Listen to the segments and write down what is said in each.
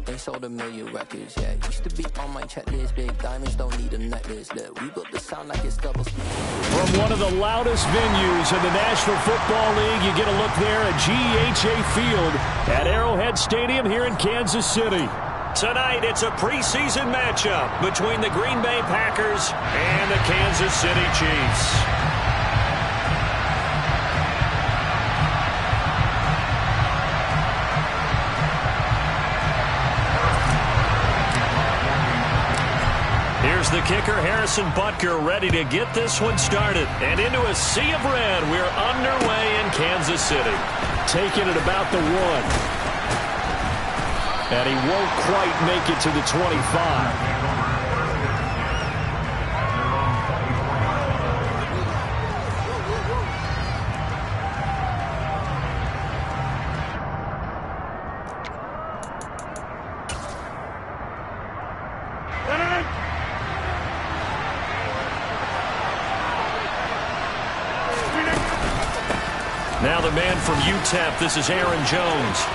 they sold 1 million records, yeah. Used to be on my checklist, big diamonds don't need a necklace. Look, we built the sound like it's double speed. From one of the loudest venues in the National Football League, you get a look there at GEHA Field at Arrowhead Stadium here in Kansas City. Tonight, it's a preseason matchup between the Green Bay Packers and the Kansas City Chiefs. Here's the kicker, Harrison Butker, ready to get this one started. And into a sea of red, we're underway in Kansas City. Taking it about the 1. And he won't quite make it to the 25. Now the man from UTEP, this is Aaron Jones.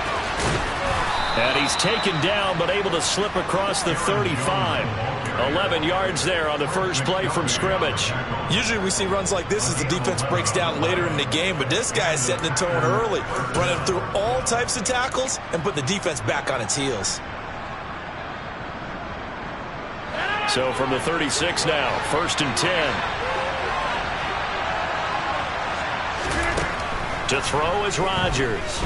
And he's taken down, but able to slip across the 35. 11 yards there on the first play from scrimmage. Usually we see runs like this as the defense breaks down later in the game, but this guy is setting the tone early, running through all types of tackles and putting the defense back on its heels. So from the 36 now, 1st and 10. To throw is Rodgers.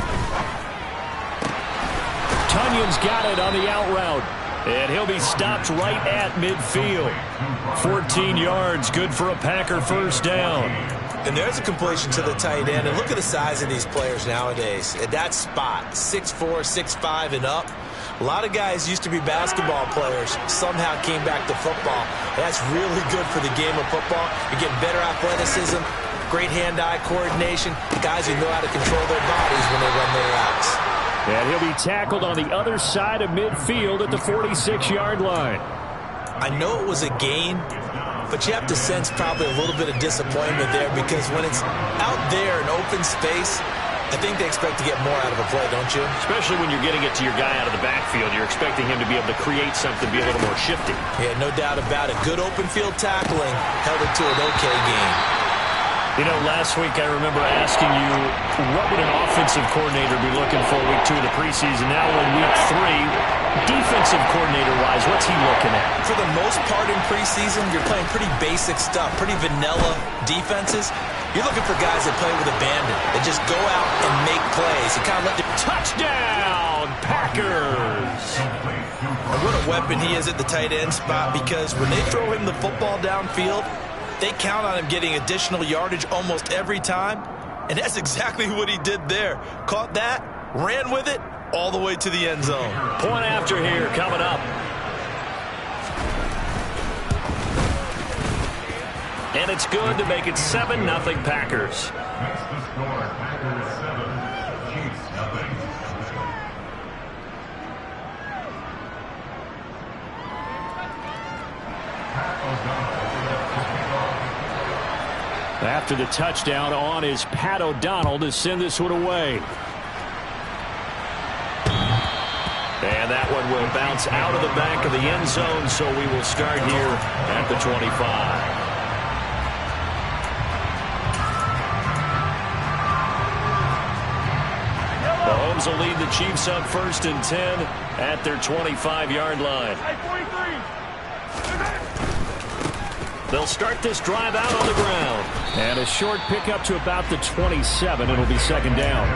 Tunyon's got it on the out route. And he'll be stopped right at midfield. 14 yards, good for a Packer first down. And there's a completion to the tight end. And look at the size of these players nowadays. At that spot, 6'4", 6'5", and up. A lot of guys used to be basketball players, somehow came back to football. That's really good for the game of football. You get better athleticism, great hand-eye coordination, guys who know how to control their bodies when they run their routes. And he'll be tackled on the other side of midfield at the 46-yard line. I know it was a gain, but you have to sense probably a little bit of disappointment there because when it's out there in open space, I think they expect to get more out of a play, don't you? Especially when you're getting it to your guy out of the backfield. You're expecting him to be able to create something, be a little more shifty. Yeah, no doubt about it. Good open field tackling held it to an okay game. You know, last week I remember asking you, what would an offensive coordinator be looking for week 2 of the preseason? Now we're in week 3. Defensive coordinator-wise, what's he looking at? For the most part in preseason, you're playing pretty basic stuff, pretty vanilla defenses. You're looking for guys that play with abandon, that just go out and make plays. And kind of let them... Touchdown, Packers! And what a weapon he is at the tight end spot, because when they throw him the football downfield, they count on him getting additional yardage almost every time. And that's exactly what he did there. Caught that, ran with it, all the way to the end zone. Point after here coming up. And it's good to make it 7-0 Packers. After the touchdown, on is Pat O'Donnell to send this one away. And that one will bounce out of the back of the end zone, so we will start here at the 25. Mahomes will lead the Chiefs up 1st and 10 at their 25-yard line. They'll start this drive out on the ground. And a short pickup to about the 27. It'll be 2nd down.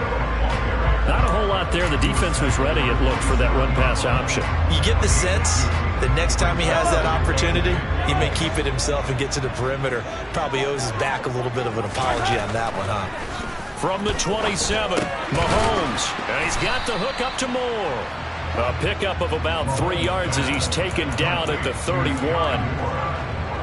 Not a whole lot there. The defense was ready, it looked, for that run-pass option. You get the sense that next time he has that opportunity, he may keep it himself and get to the perimeter. Probably owes his back a little bit of an apology on that one, huh? From the 27, Mahomes. And he's got the hook up to Moore. A pickup of about 3 yards as he's taken down at the 31.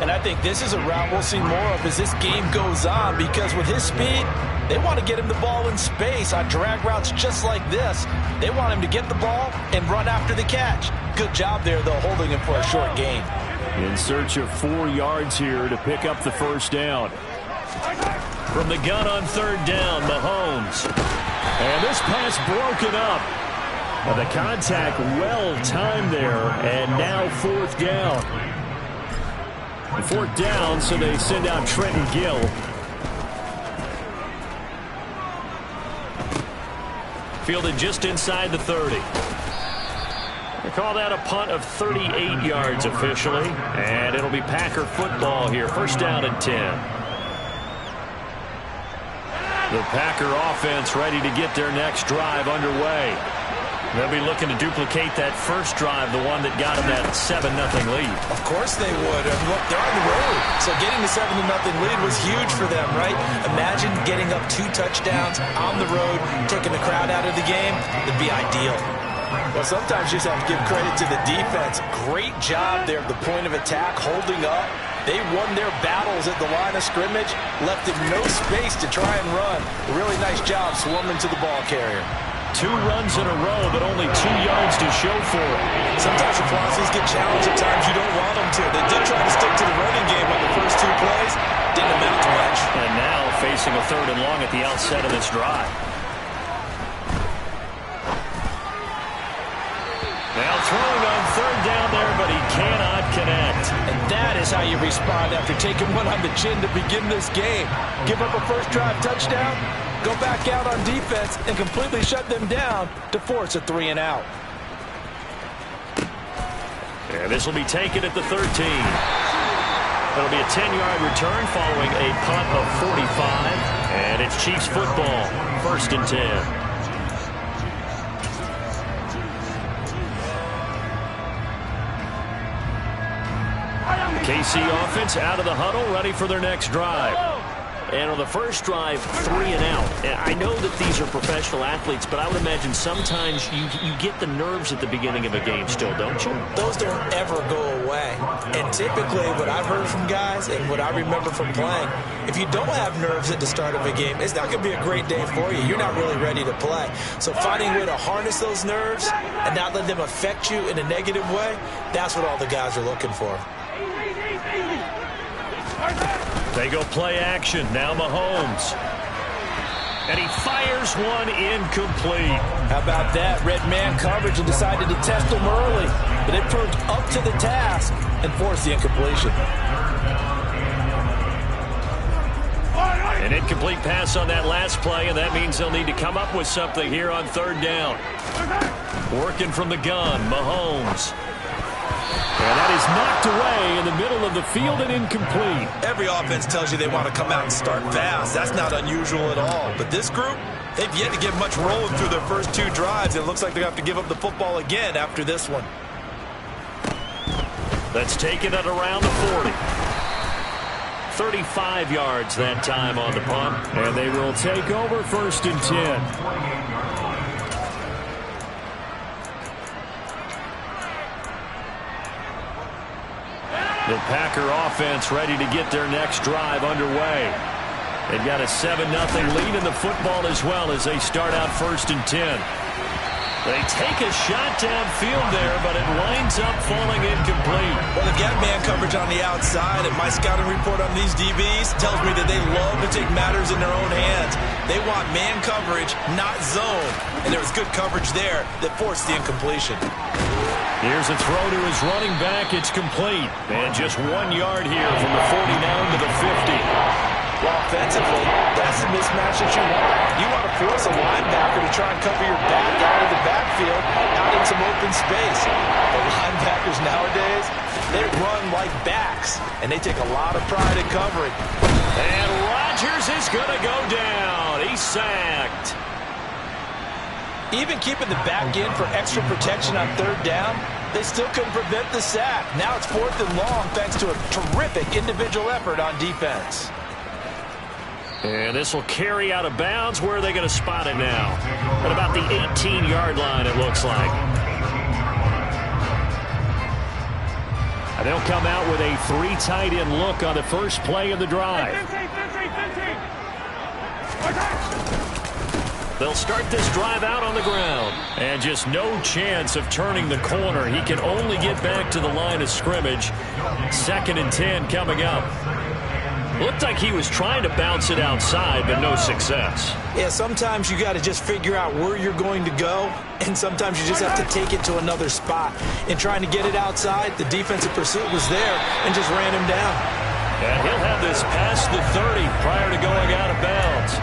And I think this is a route we'll see more of as this game goes on, because with his speed, they want to get him the ball in space on drag routes just like this. They want him to get the ball and run after the catch. Good job there, though, holding him for a short gain. In search of 4 yards here to pick up the first down. From the gun on 3rd down, Mahomes. And this pass broken up. The contact well timed there, and now fourth down. Fourth down, so they send out Trenton Gill. Fielded just inside the 30. They call that a punt of 38 yards officially, and it'll be Packer football here. First down and 10. The Packer offense ready to get their next drive underway. They'll be looking to duplicate that first drive, the one that got them that 7-0 lead. Of course they would. And look, they're on the road. So getting the 7-0 lead was huge for them, right? Imagine getting up 2 touchdowns on the road, taking the crowd out of the game. It'd be ideal. Well, sometimes you just have to give credit to the defense. Great job there at the point of attack, holding up. They won their battles at the line of scrimmage, left them no space to try and run. A really nice job swarming to the ball carrier. 2 runs in a row, but only 2 yards to show for it. Sometimes your philosophies get challenged at times you don't want them to. They did try to stick to the running game on the first 2 plays. Didn't amount to much. And now facing a 3rd and long at the outset of this drive. Now throwing on 3rd down there, but he cannot connect. And that is how you respond after taking one on the chin to begin this game. Give up a first drive touchdown, go back out on defense, and completely shut them down to force a 3-and-out. And this will be taken at the 13. It'll be a 10-yard return following a punt of 45. And it's Chiefs football, 1st and 10. KC offense out of the huddle, ready for their next drive. And on the first drive, 3 and out. And I know that these are professional athletes, but I would imagine sometimes you get the nerves at the beginning of a game still, don't you? Those don't ever go away. And typically what I've heard from guys and what I remember from playing, if you don't have nerves at the start of a game, it's not going to be a great day for you. You're not really ready to play. So finding a way to harness those nerves and not let them affect you in a negative way, that's what all the guys are looking for. They go play action. Now Mahomes. And he fires one incomplete. How about that? Red man coverage and decided to test him early. But it proved up to the task and forced the incompletion. An incomplete pass on that last play, and that means they'll need to come up with something here on 3rd down. Working from the gun, Mahomes. And that is knocked away in the middle of the field and incomplete. Every offense tells you they want to come out and start fast. That's not unusual at all. But this group, they've yet to get much rolling through their first 2 drives. It looks like they're going to have to give up the football again after this one. Let's take it at around the 40. 35 yards that time on the punt. And they will take over 1st and 10. The Packer offense ready to get their next drive underway. They've got a 7-0 lead in the football as well as they start out 1st and 10. They take a shot downfield there, but it winds up falling incomplete. Well, they've got man coverage on the outside, and my scouting report on these DBs tells me that they love to take matters in their own hands. They want man coverage, not zone. And there was good coverage there that forced the incompletion. Here's a throw to his running back. It's complete. And just 1 yard here from the 49 to the 50. Well, offensively, that's the mismatch that you want. You want to force a linebacker to try and cover your back out of the backfield, out in some open space. The linebackers nowadays, they run like backs, and they take a lot of pride in covering. And Rodgers is going to go down. He's sacked. Even keeping the back in for extra protection on 3rd down, they still couldn't prevent the sack. Now it's 4th and long thanks to a terrific individual effort on defense. And this will carry out of bounds. Where are they going to spot it now? At about the 18-yard line, it looks like. And they'll come out with a 3 tight end look on the first play of the drive. They'll start this drive out on the ground. And just no chance of turning the corner. He can only get back to the line of scrimmage. 2nd and 10 coming up. Looked like he was trying to bounce it outside, but no success. Yeah, sometimes you got to just figure out where you're going to go, and sometimes you just have to take it to another spot. In trying to get it outside, the defensive pursuit was there and just ran him down. And he'll have this past the 30 prior to going out of bounds.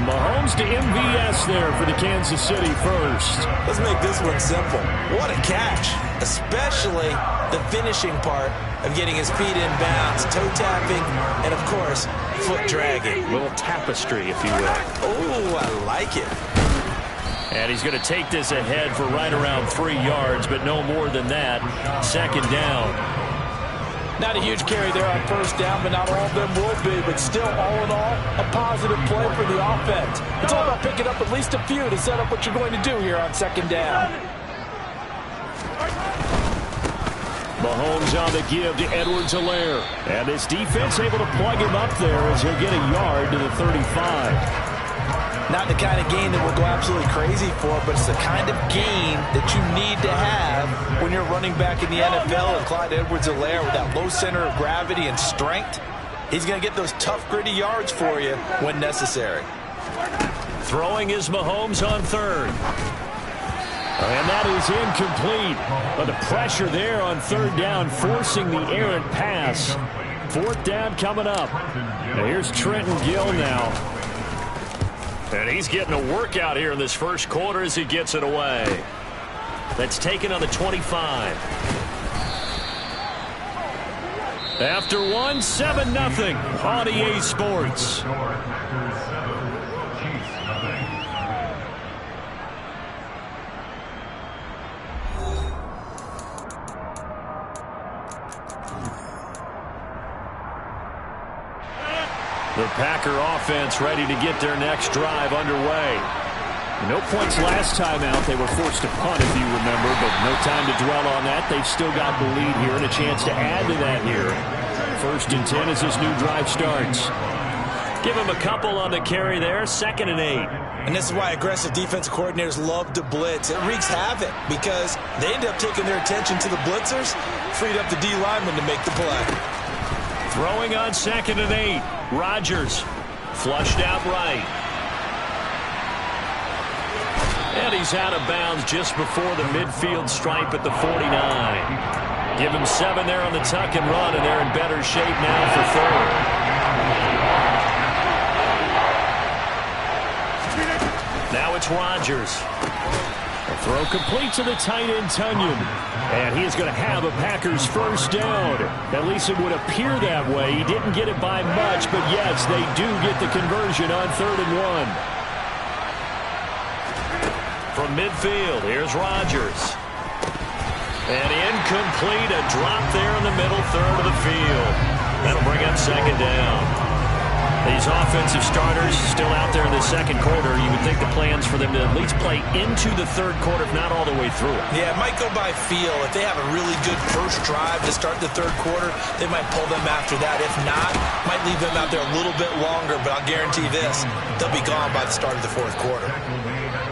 Mahomes to MVS there for the Kansas City first. Let's make this one simple. What a catch, especially the finishing part of getting his feet in bounds, toe tapping, and of course, foot dragging. A little tapestry, if you will. Oh, I like it. And he's going to take this ahead for right around 3 yards, but no more than that. Second down. Not a huge carry there on first down, but not all of them will be. But still, all in all, a positive play for the offense. It's all about picking up at least a few to set up what you're going to do here on second down. Mahomes on the give to Edwards-Helaire. And this defense able to plug him up there as he'll get a yard to the 35. Not the kind of gain that we'll go absolutely crazy for, but it's the kind of gain that you need to have when you're running back in the NFL. And Clyde Edwards-Helaire, with that low center of gravity and strength, he's going to get those tough, gritty yards for you when necessary. Throwing is Mahomes on third. And that is incomplete. But the pressure there on third down, forcing the errant pass. Fourth down coming up. Now here's Trenton Gill now. And he's getting a workout here in this first quarter as he gets it away. That's taken on the 25. After one, 7-0 on EA Sports. The Packer offense ready to get their next drive underway. No points last time out. They were forced to punt, if you remember, but no time to dwell on that. They've still got the lead here and a chance to add to that here. 1st and 10 as this new drive starts. Give him a couple on the carry there. 2nd and 8. And this is why aggressive defensive coordinators love to blitz. It wreaks havoc because they end up taking their attention to the blitzers, freed up the D lineman to make the play. Throwing on 2nd and 8. Rodgers flushed out right. And he's out of bounds just before the midfield stripe at the 49. Give him 7 there on the tuck and run, and they're in better shape now for third. Now it's Rodgers. A throw complete to the tight end, Tunyon. And he is going to have a Packers first down. At least it would appear that way. He didn't get it by much, but yes, they do get the conversion on 3rd and 1. From midfield, here's Rodgers. And incomplete, a drop there in the middle third of the field. That'll bring up 2nd down. These offensive starters still out there in the 2nd quarter. You would think the plans for them to at least play into the 3rd quarter, if not all the way through it. Yeah, it might go by feel. If they have a really good first drive to start the 3rd quarter, they might pull them after that. If not, might leave them out there a little bit longer, but I'll guarantee this, they'll be gone by the start of the 4th quarter.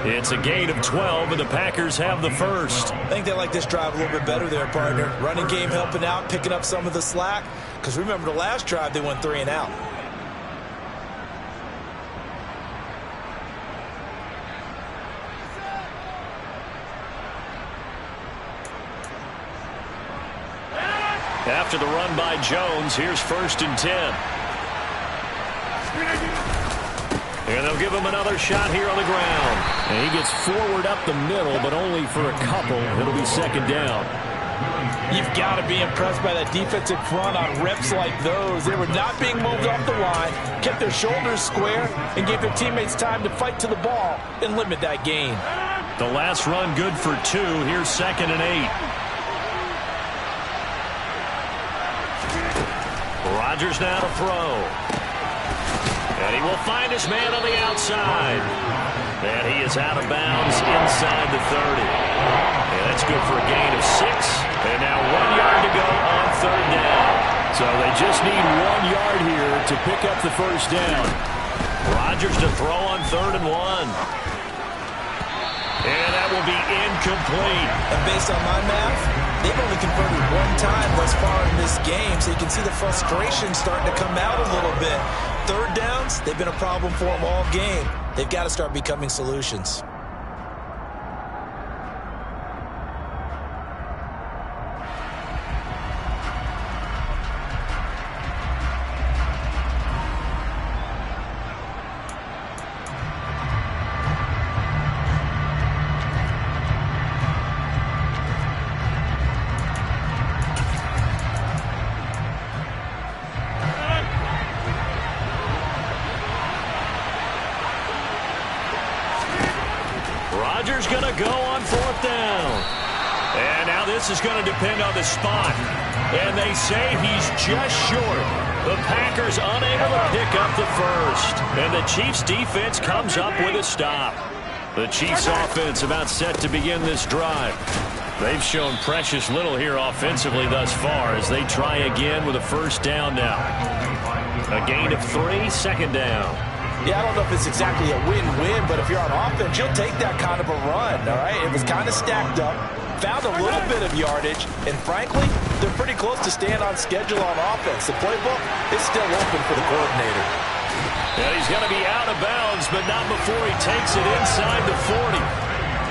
It's a gain of 12, and the Packers have the first. I think they like this drive a little bit better there, partner. Running game helping out, picking up some of the slack, because remember the last drive they went 3 and out. After the run by Jones, here's 1st and 10. And they'll give him another shot here on the ground. And he gets forward up the middle, but only for a couple. It'll be 2nd down. You've got to be impressed by that defensive front on reps like those. They were not being moved off the line, kept their shoulders square, and gave their teammates time to fight to the ball and limit that gain. The last run good for 2. Here's 2nd and 8. Rodgers now to throw. And he will find his man on the outside. And he is out of bounds inside the 30. And that's good for a gain of 6. And now 1 yard to go on 3rd down. So they just need 1 yard here to pick up the first down. Rodgers to throw on 3rd and 1. And that will be incomplete. And based on my math, they've only converted one time thus far in this game, so you can see the frustration starting to come out a little bit. Third downs, they've been a problem for them all game. They've got to start becoming solutions. Rodgers going to go on fourth down. And now this is going to depend on the spot. And they say he's just short. The Packers unable to pick up the first. And the Chiefs defense comes up with a stop. The Chiefs offense about set to begin this drive. They've shown precious little here offensively thus far as they try again with a first down now. A gain of 3, second down. Yeah, I don't know if it's exactly a win-win, but if you're on offense, you'll take that kind of a run, all right? It was kind of stacked up, found a little bit of yardage, and frankly, they're pretty close to staying on schedule on offense. The playbook is still open for the coordinator. And he's going to be out of bounds, but not before he takes it inside the 40.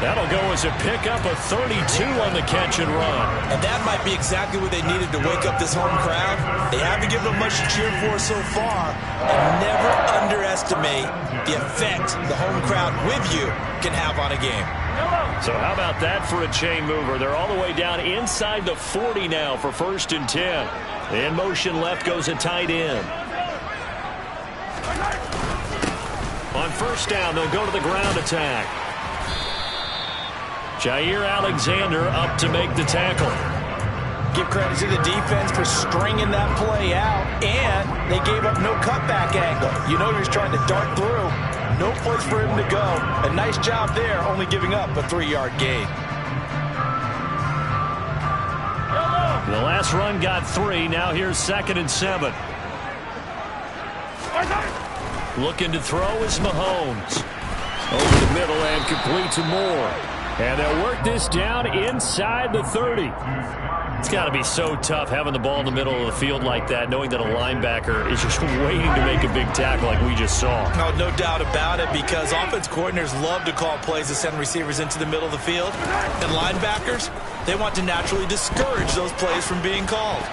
That'll go as a pickup of 32 on the catch and run. And that might be exactly what they needed to wake up this home crowd. They haven't given them much to cheer for so far. And never underestimate the effect the home crowd with you can have on a game. So how about that for a chain mover? They're all the way down inside the 40 now for 1st and 10. In motion left goes a tight end. On first down, they'll go to the ground attack. Jair Alexander up to make the tackle. Give credit to the defense for stringing that play out, and they gave up no cutback angle. You know he was trying to dart through. No place for him to go. A nice job there, only giving up a 3-yard gain. The last run got 3. Now here's 2nd and 7. Looking to throw is Mahomes. Over the middle and complete to Moore. And they'll work this down inside the 30. It's got to be so tough having the ball in the middle of the field like that, knowing that a linebacker is just waiting to make a big tackle like we just saw. No doubt about it, because offense coordinators love to call plays to send receivers into the middle of the field. And linebackers, they want to naturally discourage those plays from being called.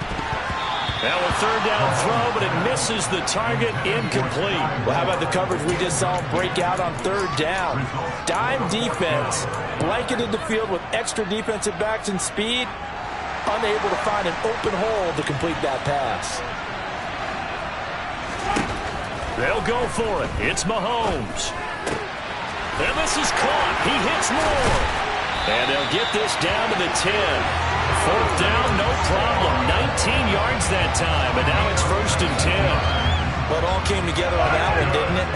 Now a third down throw, but it misses the target, incomplete. Well, how about the coverage we just saw break out on third down? Dime defense, blanketed the field with extra defensive backs and speed, unable to find an open hole to complete that pass. They'll go for it. It's Mahomes. And this is caught. He hits Moore. And they'll get this down to the 10. Fourth down, no problem. 19 yards that time, and now it's 1st and 10. Well, it all came together on that one, didn't it?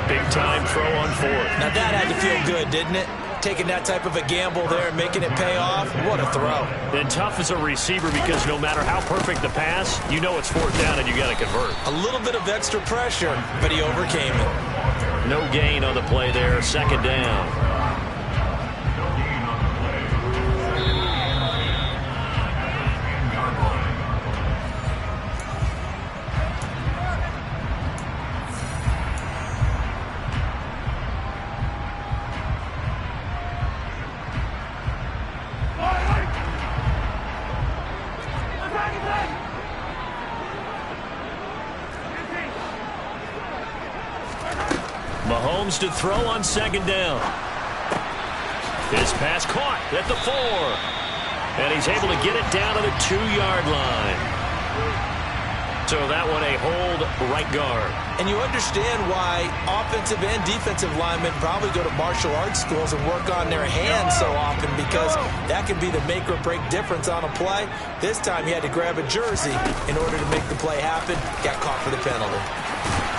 Big time throw on 4th. Now that had to feel good, didn't it? Taking that type of a gamble there and making it pay off. What a throw. And tough as a receiver because no matter how perfect the pass, you know it's 4th down and you got to convert. A little bit of extra pressure, but he overcame it. No gain on the play there. 2nd down. Mahomes to throw on 2nd down. His pass caught at the 4. And he's able to get it down to the 2-yard line. So that one a hold right guard. And you understand why offensive and defensive linemen probably go to martial arts schools and work on their hands so often, because that can be the make or break difference on a play. This time he had to grab a jersey in order to make the play happen. Got caught for the penalty.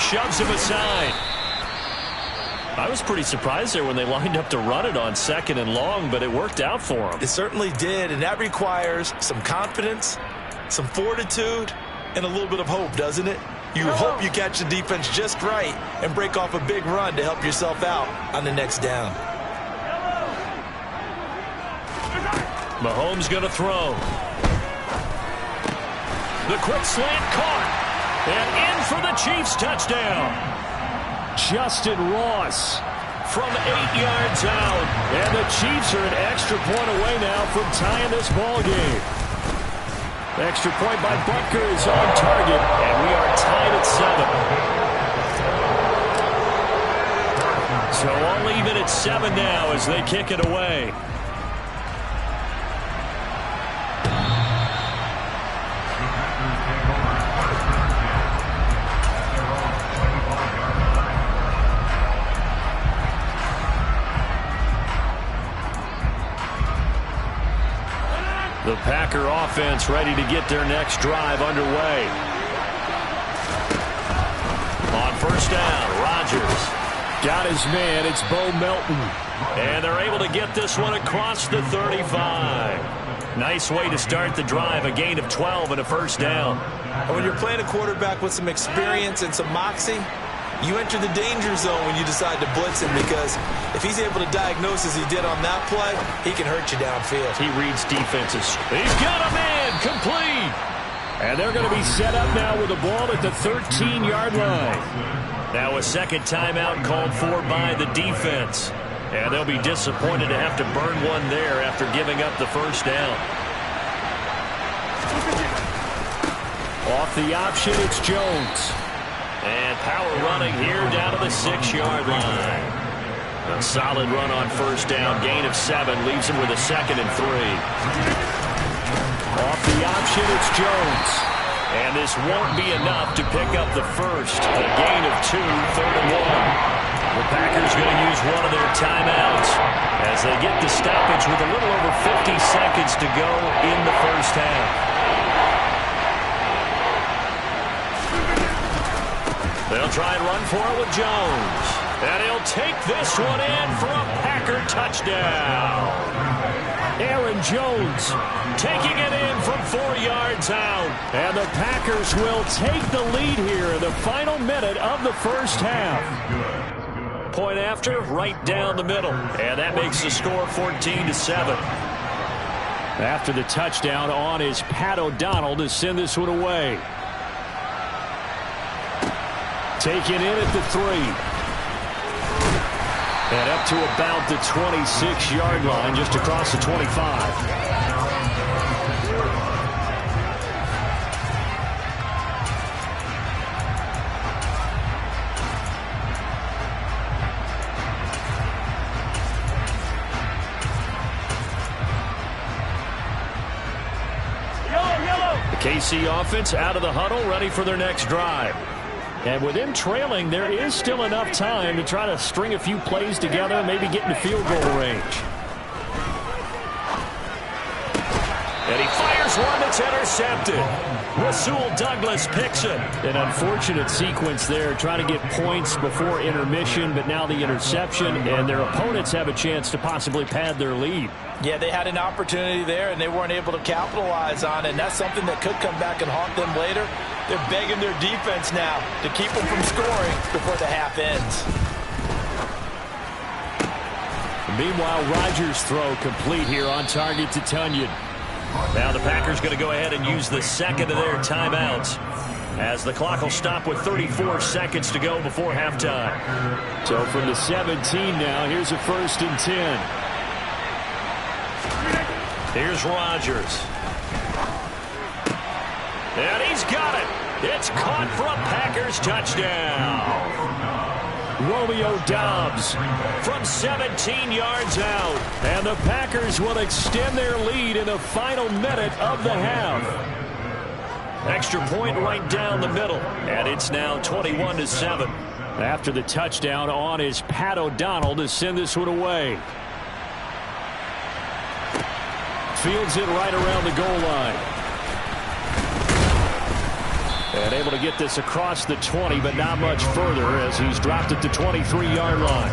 Shoves him aside. I was pretty surprised there when they lined up to run it on 2nd and long, but it worked out for them. It certainly did, and that requires some confidence, some fortitude, and a little bit of hope, doesn't it? You hope you catch the defense just right and break off a big run to help yourself out on the next down. Mahomes going to throw. The quick slant caught. And in for the Chiefs touchdown. Justin Ross from 8 yards out. And the Chiefs are an extra point away now from tying this ball game. Extra point by Butker is on target. And we are tied at 7. So all even at 7 now as they kick it away. The Packer offense ready to get their next drive underway. On first down, Rodgers got his man. It's Bo Melton. And they're able to get this one across the 35. Nice way to start the drive. A gain of 12 and a first down. And when you're playing a quarterback with some experience and some moxie, you enter the danger zone when you decide to blitz him, because if he's able to diagnose as he did on that play, he can hurt you downfield. He reads defenses. He's got a man complete. And they're going to be set up now with the ball at the 13-yard line. Now a second timeout called for by the defense. And they'll be disappointed to have to burn one there after giving up the first down. Off the option, it's Jones. And power running here down to the 6-yard line. A solid run on first down. Gain of 7 leaves him with a 2nd and 3. Off the option, it's Jones. And this won't be enough to pick up the first. A gain of 2, 3rd and 1. The Packers going to use one of their timeouts as they get the stoppage with a little over 50 seconds to go in the first half. They'll try and run for it with Jones. And he'll take this one in for a Packer touchdown. Aaron Jones taking it in from 4 yards out. And the Packers will take the lead here in the final minute of the first half. Point after, right down the middle. And that makes the score 14-7. After the touchdown on is Pat O'Donnell to send this one away. Taken in at the 3. And up to about the 26-yard line, just across the 25. The KC offense out of the huddle, ready for their next drive. And with them trailing, there is still enough time to try to string a few plays together, maybe get into field goal range. And he fires one that's intercepted. Rasul Douglas picks it. An unfortunate sequence there, trying to get points before intermission, but now the interception, and their opponents have a chance to possibly pad their lead. Yeah, they had an opportunity there, and they weren't able to capitalize on it, and that's something that could come back and haunt them later. They're begging their defense now to keep them from scoring before the half ends. Meanwhile, Rodgers' throw complete here on target to Tunyon. Now the Packers going to go ahead and use the second of their timeouts, as the clock will stop with 34 seconds to go before halftime. So from the 17 now, here's a 1st and 10. Here's Rodgers. And he's got it. It's caught for a Packers touchdown. Romeo Doubs from 17 yards out. And the Packers will extend their lead in the final minute of the half. Extra point right down the middle. And it's now 21-7. After the touchdown on is Pat O'Donnell to send this one away. Fields it right around the goal line. And able to get this across the 20, but not much further as he's dropped at the 23-yard line.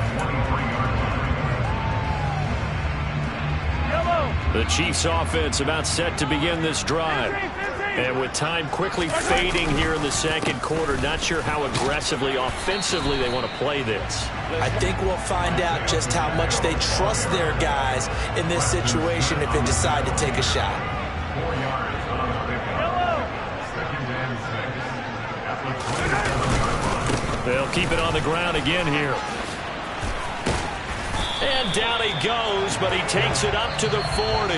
The Chiefs offense about set to begin this drive. And with time quickly fading here in the second quarter, not sure how aggressively, offensively they want to play this. I think we'll find out just how much they trust their guys in this situation if they decide to take a shot. They'll keep it on the ground again here. And down he goes, but he takes it up to the 40.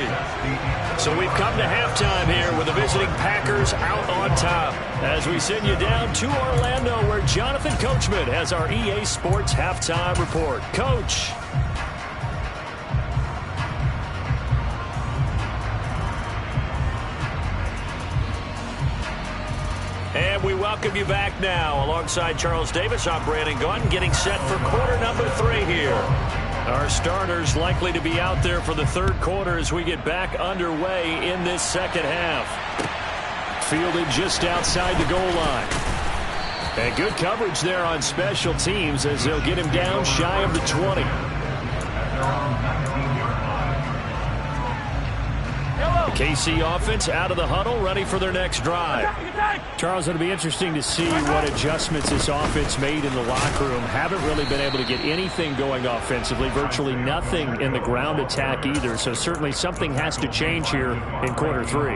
So we've come to halftime here with the visiting Packers out on top. As we send you down to Orlando, where Jonathan Coachman has our EA Sports Halftime Report. Coach. And we welcome you back now. Alongside Charles Davis, I'm Brandon Gaudin, getting set for quarter number 3 here. Our starters likely to be out there for the third quarter as we get back underway in this second half. Fielded just outside the goal line. And good coverage there on special teams as they'll get him down shy of the 20. The KC offense out of the huddle, ready for their next drive. Charles, it'll be interesting to see what adjustments this offense made in the locker room. Haven't really been able to get anything going offensively, virtually nothing in the ground attack either. So certainly something has to change here in quarter 3.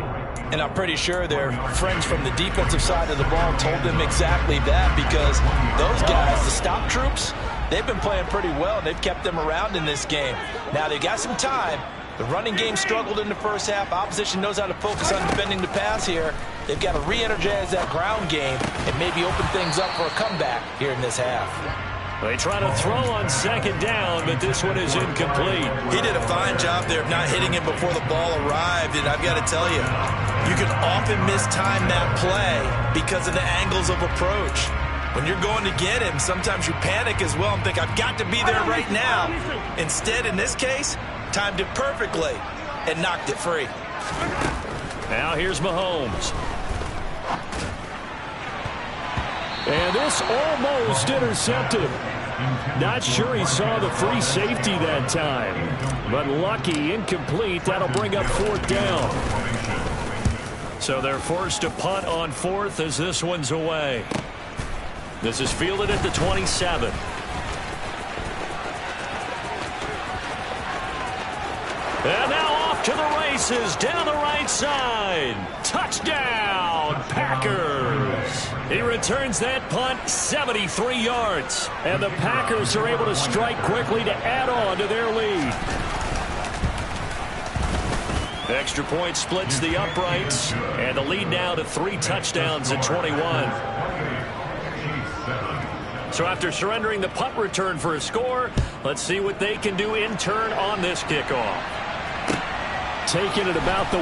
And I'm pretty sure their friends from the defensive side of the ball told them exactly that, because those guys, the stop troops, they've been playing pretty well. They've kept them around in this game. Now they've got some time. The running game struggled in the first half. Opposition knows how to focus on defending the pass here. They've got to re-energize that ground game and maybe open things up for a comeback here in this half. They try to throw on second down, but this one is incomplete. He did a fine job there of not hitting it before the ball arrived, and I've got to tell you, you can often mistime that play because of the angles of approach. When you're going to get him, sometimes you panic as well and think, I've got to be there right now. Instead, in this case, timed it perfectly and knocked it free. Now here's Mahomes. And this almost intercepted. Not sure he saw the free safety that time. But lucky, incomplete. That'll bring up fourth down. So they're forced to punt on fourth as this one's away. This is fielded at the 27. And now off to the races, down the right side. Touchdown, Packers. He returns that punt 73 yards. And the Packers are able to strike quickly to add on to their lead. Extra point splits the uprights. And the lead now to 3 touchdowns at 21. So after surrendering the punt return for a score, let's see what they can do in turn on this kickoff. Taking it about the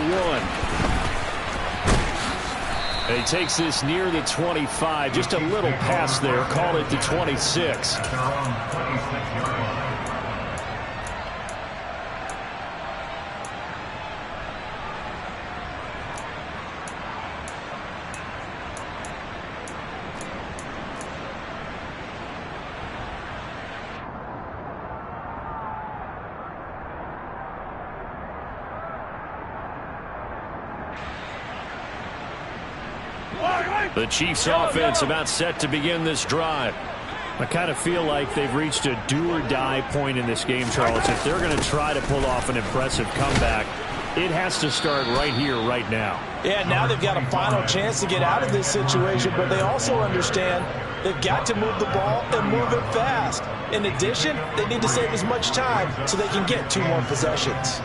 1. He takes this near the 25. Just a little pass there. Call it the 26. The Chiefs offense about set to begin this drive. I kind of feel like they've reached a do-or-die point in this game, Charles. If they're going to try to pull off an impressive comeback, it has to start right here, right now. Yeah, now they've got a final chance to get out of this situation, but they also understand they've got to move the ball and move it fast. In addition, they need to save as much time so they can get 2 more possessions.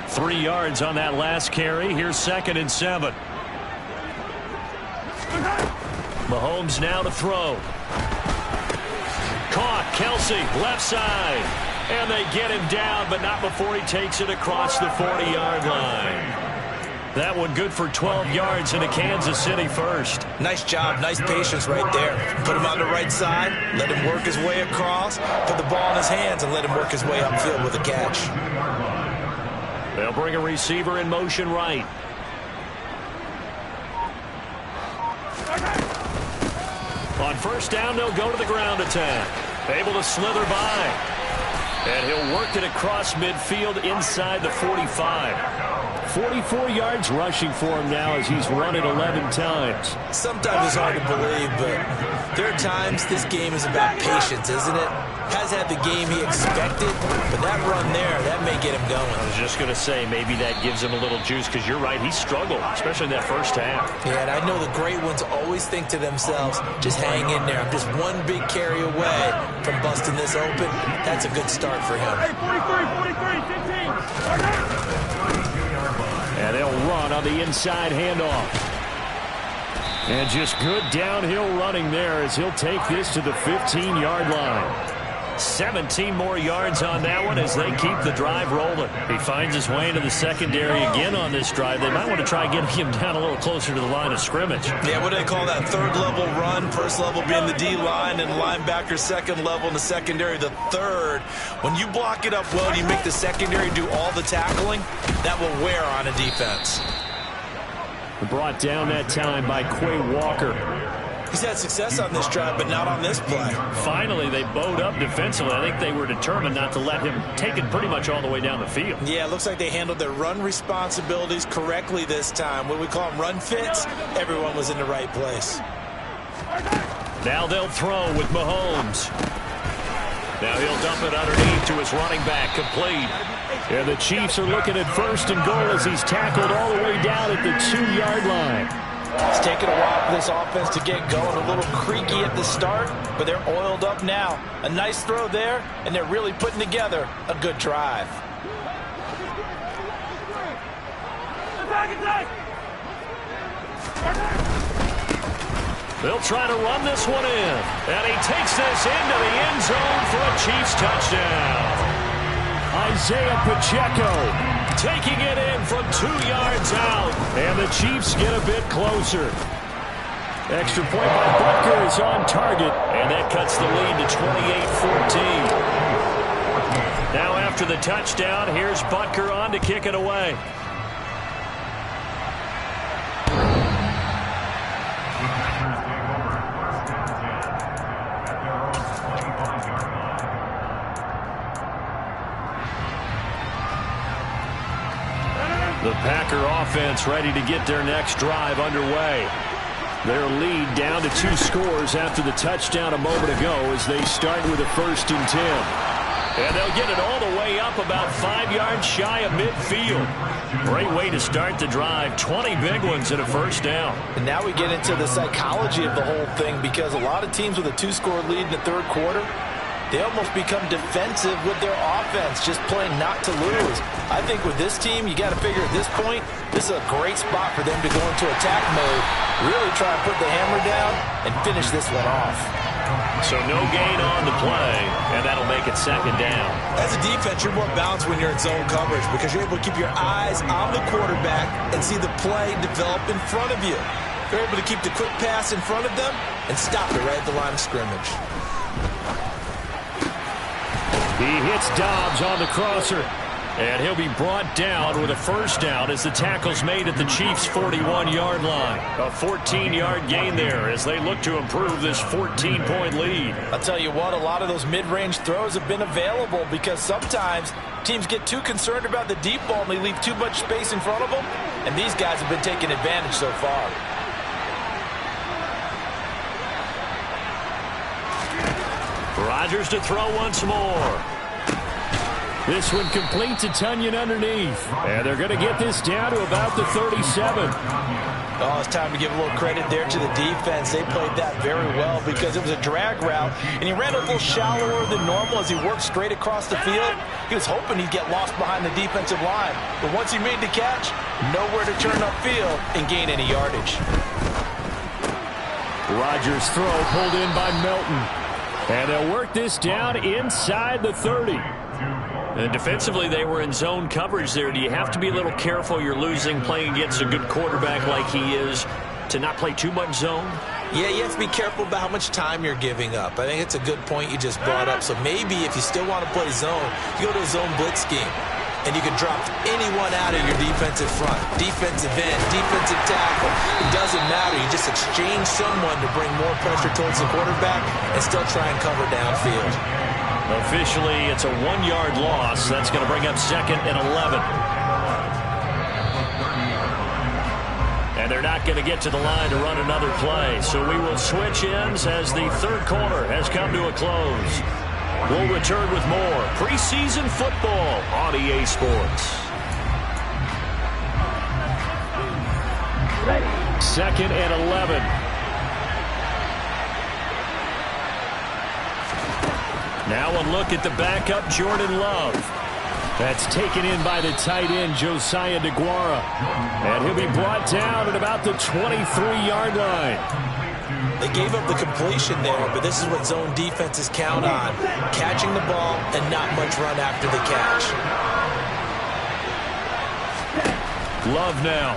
Three yards on that last carry. Here's 2nd and 7. Mahomes now to throw. Caught. Kelsey, left side. And they get him down, but not before he takes it across the 40-yard line. That one good for 12 yards into Kansas City first. Nice job. Nice patience right there. Put him on the right side. Let him work his way across. Put the ball in his hands and let him work his way upfield with a catch. They'll bring a receiver in motion right. On first down, they'll go to the ground attack. Able to slither by. And he'll work it across midfield inside the 45. 44 yards rushing for him now as he's run it 11 times. Sometimes it's hard to believe, but there are times this game is about patience, isn't it? Has had the game he expected, but that run there, that may get him going. I was just going to say, maybe that gives him a little juice, because you're right, he struggled, especially in that first half. Yeah, and I know the great ones always think to themselves, just hang in there. I'm just one big carry away from busting this open. That's a good start for him. Hey, 43, 15. And they'll run on the inside handoff. And just good downhill running there as he'll take this to the 15-yard line. 17 more yards on that one as they keep the drive rolling. He finds his way into the secondary again on this drive. They might want to try getting him down a little closer to the line of scrimmage. Yeah, what do they call that? Third level run, first level being the D-line, and linebacker second level in the secondary, the third. When you block it up well, you make the secondary do all the tackling, that will wear on a defense. Brought down that time by Quay Walker. He's had success on this drive, but not on this play. Finally, they bowed up defensively. I think they were determined not to let him take it pretty much all the way down the field. Yeah, it looks like they handled their run responsibilities correctly this time. What we call them run fits, everyone was in the right place. Now they'll throw with Mahomes. Now he'll dump it underneath to his running back, complete. And the Chiefs are looking at first and goal as he's tackled all the way down at the 2-yard line. It's taken a while for this offense to get going. A little creaky at the start, but they're oiled up now. A nice throw there, and they're really putting together a good drive. They'll try to run this one in. And he takes this into the end zone for a Chiefs touchdown. Isaiah Pacheco taking it in from 2 yards out. And the Chiefs get a bit closer. Extra point by Butker is on target. And that cuts the lead to 28-14. Now after the touchdown, here's Butker on to kick it away. The Packer offense ready to get their next drive underway. Their lead down to 2 scores after the touchdown a moment ago as they start with a 1st and 10. And they'll get it all the way up about 5 yards shy of midfield. Great way to start the drive. 20 big ones and a 1st down. And now we get into the psychology of the whole thing, because a lot of teams with a 2-score lead in the 3rd quarter, they almost become defensive with their offense, just playing not to lose. I think with this team, you got to figure at this point, this is a great spot for them to go into attack mode, really try and put the hammer down and finish this one off. So no gain on the play, and that'll make it 2nd down. As a defense, you're more balanced when you're in zone coverage because you're able to keep your eyes on the quarterback and see the play develop in front of you. You're able to keep the quick pass in front of them and stop it right at the line of scrimmage. He hits Dobbs on the crosser. And he'll be brought down with a 1st down as the tackle's made at the Chiefs' 41-yard line. A 14-yard gain there as they look to improve this 14-point lead. I'll tell you what, a lot of those mid-range throws have been available because sometimes teams get too concerned about the deep ball and they leave too much space in front of them. And these guys have been taking advantage so far. Rodgers to throw once more. This one complete to Tunyon underneath. And they're going to get this down to about the 37. Oh, it's time to give a little credit there to the defense. They played that very well because it was a drag route, and he ran a little shallower than normal as he worked straight across the field. He was hoping he'd get lost behind the defensive line. But once he made the catch, nowhere to turn upfield and gain any yardage. Rodgers' throw pulled in by Melton. And they'll work this down inside the 30. And defensively, they were in zone coverage there. Do you have to be a little careful? You're losing playing against a good quarterback like he is to not play too much zone? Yeah, you have to be careful about how much time you're giving up. I think it's a good point you just brought up. So maybe if you still want to play zone, you go to a zone blitz scheme. and you can drop anyone out of your defensive front. Defensive end, defensive tackle. It doesn't matter. You just exchange someone to bring more pressure towards the quarterback and still try and cover downfield. Officially, it's a 1-yard loss. That's going to bring up 2nd and 11. And they're not going to get to the line to run another play. So we will switch ends as the third quarter has come to a close. We'll return with more preseason football on EA Sports. 2nd and 11. Now a look at the backup, Jordan Love. That's taken in by the tight end, Josiah DeGuara. And he'll be brought down at about the 23-yard line. They gave up the completion there, but this is what zone defenses count on. Catching the ball and not much run after the catch. Love now.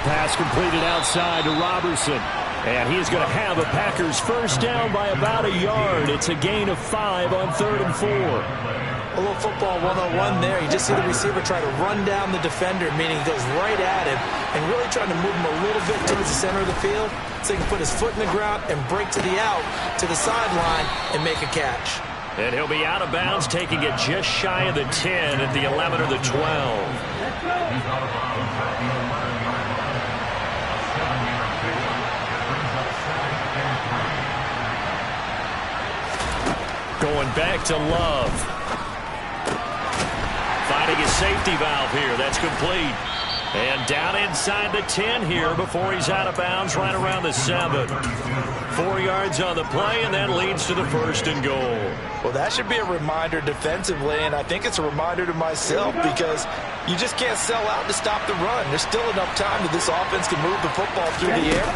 Pass completed outside to Robertson. And he's going to have a Packers first down by about a yard. It's a gain of 5 on 3rd and 4. A little football 101 there. You just see the receiver try to run down the defender, meaning he goes right at him and really trying to move him a little bit towards the center of the field so he can put his foot in the ground and break to the out, to the sideline, and make a catch. And he'll be out of bounds, taking it just shy of the 10 at the 11 or the 12. Going back to Love. Finding his safety valve here. That's complete. And down inside the 10 here before he's out of bounds right around the 7. 4 yards on the play, and that leads to the 1st and goal. Well, that should be a reminder defensively, and I think it's a reminder to myself because you just can't sell out to stop the run. There's still enough time that this offense can move the football through the air,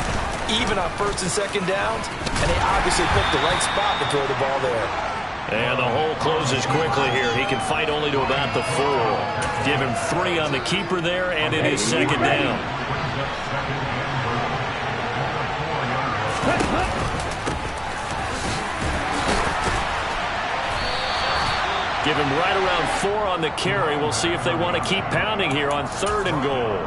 even on 1st and 2nd downs, and they obviously picked the right spot to throw the ball there. And the hole closes quickly here. He can fight only to about the 4. Give him 3 on the keeper there, and it is 2nd down. Give him right around 4 on the carry. We'll see if they want to keep pounding here on 3rd and goal.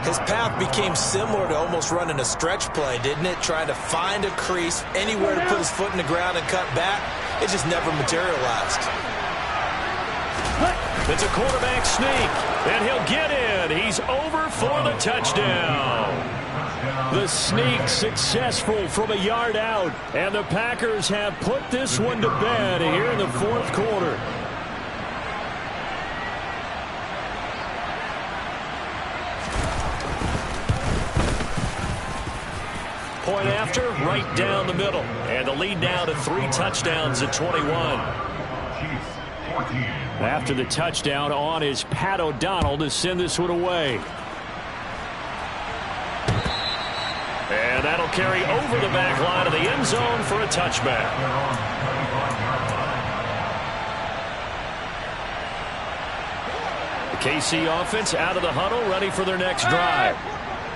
His path became similar to almost running a stretch play, didn't it? Trying to find a crease, anywhere to put his foot in the ground and cut back. It just never materialized. It's a quarterback sneak, and he'll get in. He's over for the touchdown. The sneak successful from a yard out, and the Packers have put this one to bed here in the 4th quarter. Point after, right down the middle. And the lead now to 3 touchdowns at 21. After the touchdown, on is Pat O'Donnell to send this one away. And that'll carry over the back line of the end zone for a touchback. The KC offense out of the huddle, ready for their next drive.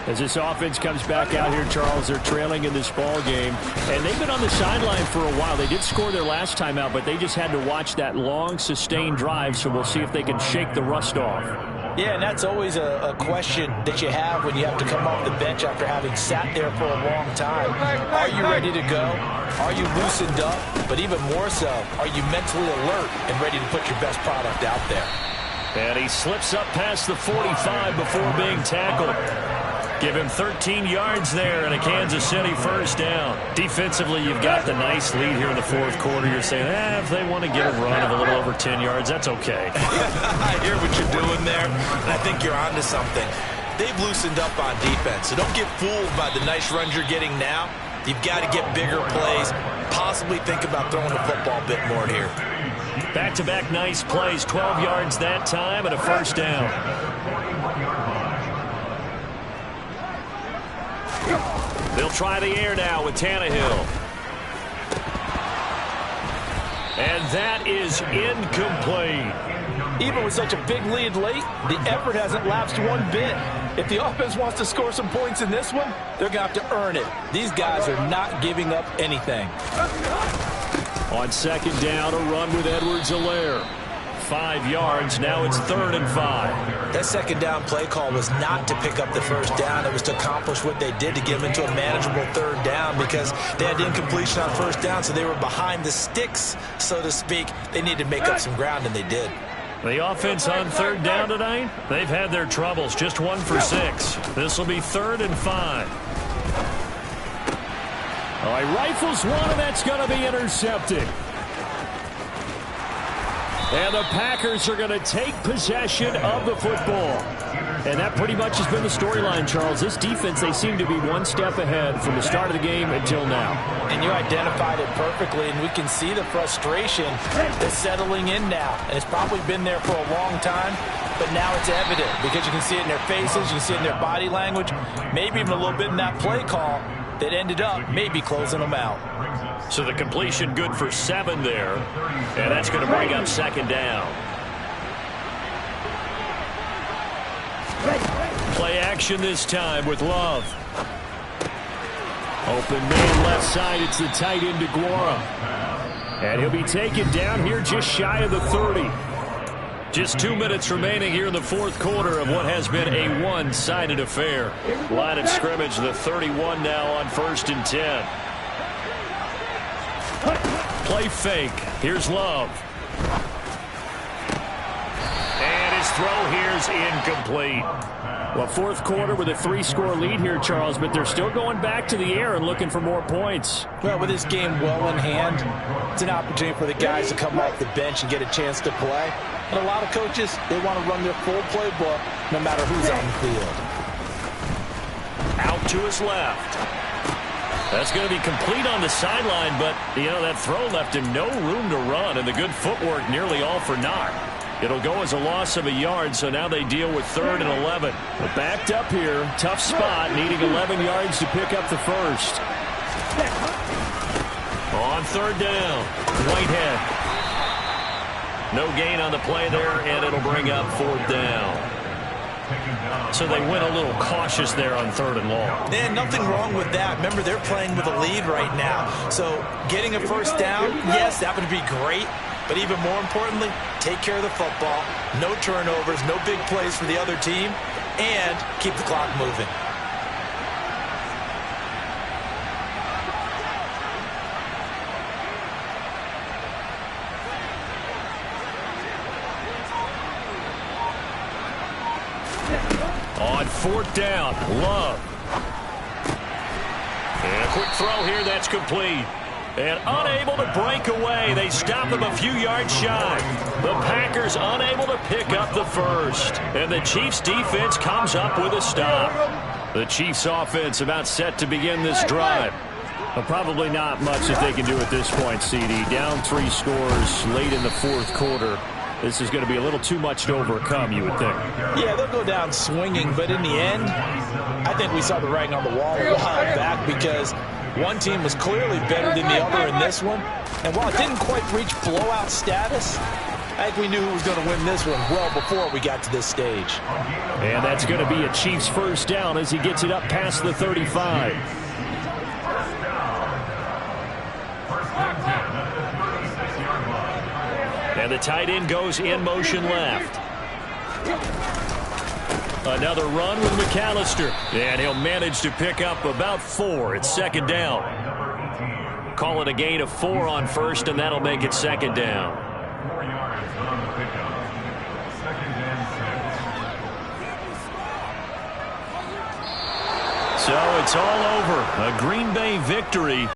As this offense comes back out here, Charles, they're trailing in this ball game. And they've been on the sideline for a while. They did score their last time out, but they just had to watch that long, sustained drive. So we'll see if they can shake the rust off. Yeah, and that's always a question that you have when you have to come off the bench after having sat there for a long time. Are you ready to go? Are you loosened up? But even more so, are you mentally alert and ready to put your best product out there? And he slips up past the 45 before being tackled. Give him 13 yards there and a Kansas City first down. Defensively, you've got the nice lead here in the 4th quarter. You're saying, if they want to get a run of a little over 10 yards, that's okay. I hear what you're doing there, and I think you're onto something. They've loosened up on defense, so don't get fooled by the nice runs you're getting now. You've got to get bigger plays, possibly think about throwing the football a bit more here. Back-to-back nice plays, 12 yards that time and a first down. They'll try the air now with Tannehill. And that is incomplete. Even with such a big lead late, the effort hasn't lapsed one bit. If the offense wants to score some points in this one, they're going to have to earn it. These guys are not giving up anything. On 2nd down, a run with Edwards-Helaire. 5 yards. Now it's 3rd and 5. That second down play call was not to pick up the first down. It was to accomplish what they did, to get them into a manageable 3rd down, because they had incompletion on first down, so they were behind the sticks, so to speak. They needed to make up some ground, and they did. The offense on 3rd down tonight, they've had their troubles. Just 1 for 6. This will be 3rd and 5. All right, rifles one, and that's going to be intercepted. And the Packers are going to take possession of the football. And that pretty much has been the storyline, Charles. This defense, they seem to be one step ahead from the start of the game until now. And you identified it perfectly, and we can see the frustration that's settling in now. And it's probably been there for a long time, but now it's evident because you can see it in their faces, you can see it in their body language, maybe even a little bit in that play call that ended up maybe closing them out. So the completion good for 7 there, and that's going to bring up 2nd down. Play action this time with Love. Open man left side. It's the tight end DeGuara. And he'll be taken down here just shy of the 30. Just 2 minutes remaining here in the 4th quarter of what has been a one-sided affair. Line of scrimmage, the 31 now on 1st and 10. Play fake. Here's Love. And his throw here's incomplete. Well, 4th quarter with a 3-score lead here, Charles, but they're still going back to the air and looking for more points. Well, with this game well in hand, it's an opportunity for the guys to come off the bench and get a chance to play. And a lot of coaches, they want to run their full playbook no matter who's on the field. Out to his left. That's going to be complete on the sideline, but, you know, that throw left him no room to run, and the good footwork nearly all for naught. It'll go as a loss of a yard, so now they deal with 3rd and 11. But backed up here, tough spot, needing 11 yards to pick up the first. On 3rd down, Whitehead. No gain on the play there, and it'll bring up 4th down. So they went a little cautious there on 3rd and long. And nothing wrong with that. Remember, they're playing with a lead right now. So getting a first down, yes, that would be great. But even more importantly, take care of the football. No turnovers, no big plays for the other team, and keep the clock moving. On 4th down, Love. And a quick throw here, that's complete. And unable to break away. They stop him a few yards shy. The Packers unable to pick up the first. And the Chiefs defense comes up with a stop. The Chiefs offense about set to begin this drive. But probably not much that they can do at this point, CD. Down 3 scores late in the 4th quarter. This is going to be a little too much to overcome, you would think. Yeah, they'll go down swinging, but in the end, I think we saw the writing on the wall a while back because one team was clearly better than the other in this one. And while it didn't quite reach blowout status, I think we knew who was going to win this one well before we got to this stage. And that's going to be a Chiefs first down as he gets it up past the 35. And the tight end goes in motion left. Another run with McAllister. And he'll manage to pick up about 4. It's 2nd down. Call it a gain of 4 on 1st, and that'll make it 2nd down. So it's all over. A Green Bay victory.